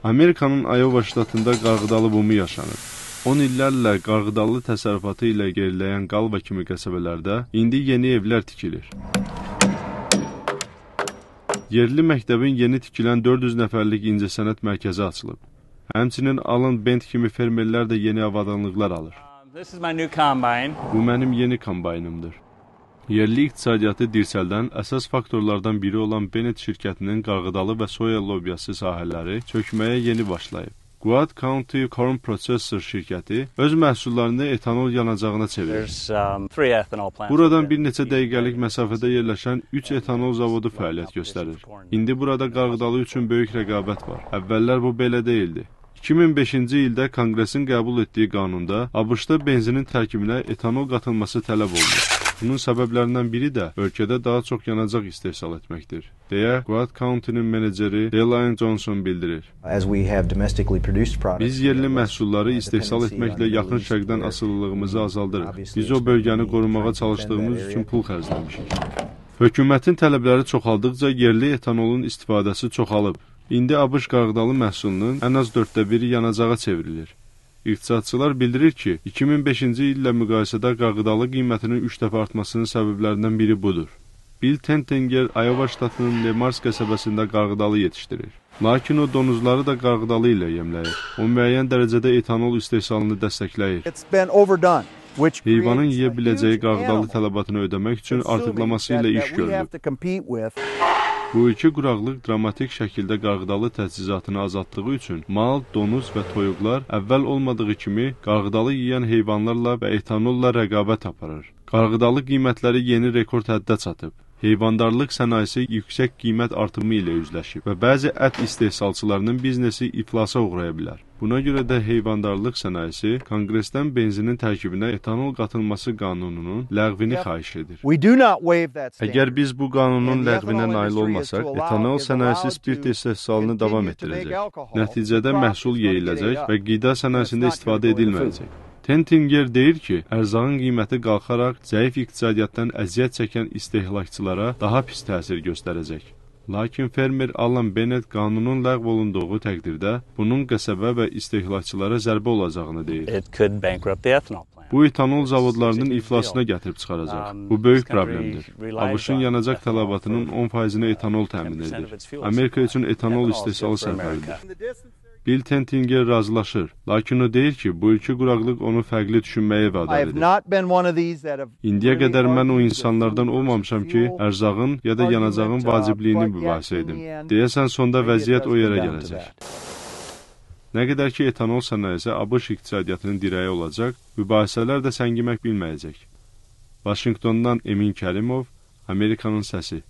Amerikanın Iowa ştatında qarğıdalı bumu yaşanır. 10 illərlə qarğıdalı təsərrüfatı ilə geriləyən Qalva kimi qəsəbələrdə indi yeni evlər tikilir. Yerli məktəbin yeni tikilən 400 nəfərlik incəsənət mərkəzi açılıb. Həmçinin Alan Bent kimi fermerlər də yeni avadanlıqlar alır. Bu mənim yeni kombaynımdır. Yerli iqtisadiyyatı dirsəldən əsas faktorlardan biri olan Bennett şirkətinin qarğıdalı və soya lobyası sahələri çökməyə yeni başlayıb. Gwinnett County Corn Processor şirkəti öz məhsullarını etanol yanacağına çevirir. Buradan bir neçə dəqiqəlik məsafədə yerləşən 3 etanol zavodu fəaliyyət göstərir. İndi burada qarğıdalı üçün böyük rəqabət var. Əvvəllər bu belə deyildi. 2005-ci ildə Konqresin qəbul etdiyi qanunda ABŞ-da benzinin tərkibinə etanol qatılması tələb olunur. Bunun səbəblərindən biri də ölkədə daha çox yanacaq istehsal etməkdir, deyə Gwinnett County-nin meneceri Delaine Johnson bildirir. Biz yerli məhsulları istehsal etməklə yaxın şərqdən asılılığımızı azaldırıq. Biz o bölgəni qorumağa çalışdığımız üçün pul xərcləmişik. Hökumətin tələbləri çoxaldıqca yerli etanolun istifadəsi çoxalıb. İndi ABŞ qarğıdalı məhsulunun ən az 1/4 yanacağa çevrilir. İqtisadçılar bildirir ki, 2005-ci illə müqayisədə qarğıdalı qiymətinin 3 dəfə artmasının səbəblərindən biri budur. Bill Tentenger Iowa ştatının Lemars qəsəbəsində qarğıdalı yetişdirir. Lakin o donuzları da qarğıdalı ilə yemləyir. O müəyyən dərəcədə etanol istehsalını dəstəkləyir. Heyvanın yeyə biləcəyi qarğıdalı tələbatını ödəmək üçün artıqlaması ilə iş görülür. Bu iki quraqlıq dramatik şəkildə qarğıdalı təchizatını azaltdığı üçün mal, donuz və toyuqlar əvvəl olmadığı kimi qarğıdalı yeyən heyvanlarla və etanolla rəqabət aparır. Qarğıdalı qiymətləri yeni rekord həddə çatıb. Heyvandarlıq sənayesi yüksək qiymət artımı ilə üzləşib və bəzi ət istehsalçılarının biznesi iflasa uğraya bilər. Buna görə də heyvandarlıq sənayesi Konqresdən benzinin tərkibinə etanol qatılması qanununun ləğvini xahiş edir. Əgər biz bu qanunun ləğvinə nail olmasaq, etanol sənayesi spirt istehsalını davam etdirəcək. Nəticədə məhsul yeyiləcək və qida sənayesində istifadə edilməyəcək. Tentenger deyir ki, ərzağın qiyməti qalxaraq zəif iqtisadiyyatdan əziyyət çəkən istehlakçılara daha pis təsir göstərəcək. Lakin fermer Alan Bennett qanunun ləğv olunduğu təqdirdə bunun qəsəbə və istehlakçılara zərbə olacağını deyir. Bu etanol zavodlarının iflasına gətirib çıxaracaq. Bu böyük problemdir. ABŞ-ın yanacaq tələbatının 10%-ni etanol təmin edir. Amerika üçün etanol istehsalı sərfəlidir. Bill Tentenger razılaşır, lakin o deyir ki, bu iki quraqlıq onu fərqli düşünməyə vadar edir. İndiyə qədər mən o insanlardan olmamışam ki, ərzağın ya da yanacağın vacibliyini mübahisə edim. Deyəsən, sonda vəziyyət o yerə gələcək. Nə qədər ki, etanol sənayesi ABŞ iqtisadiyyatının dirəyi olacaq, mübahisələr də səngimək bilməyəcək. Vaşinqtondan Emin Kərimov, Amerikanın səsi.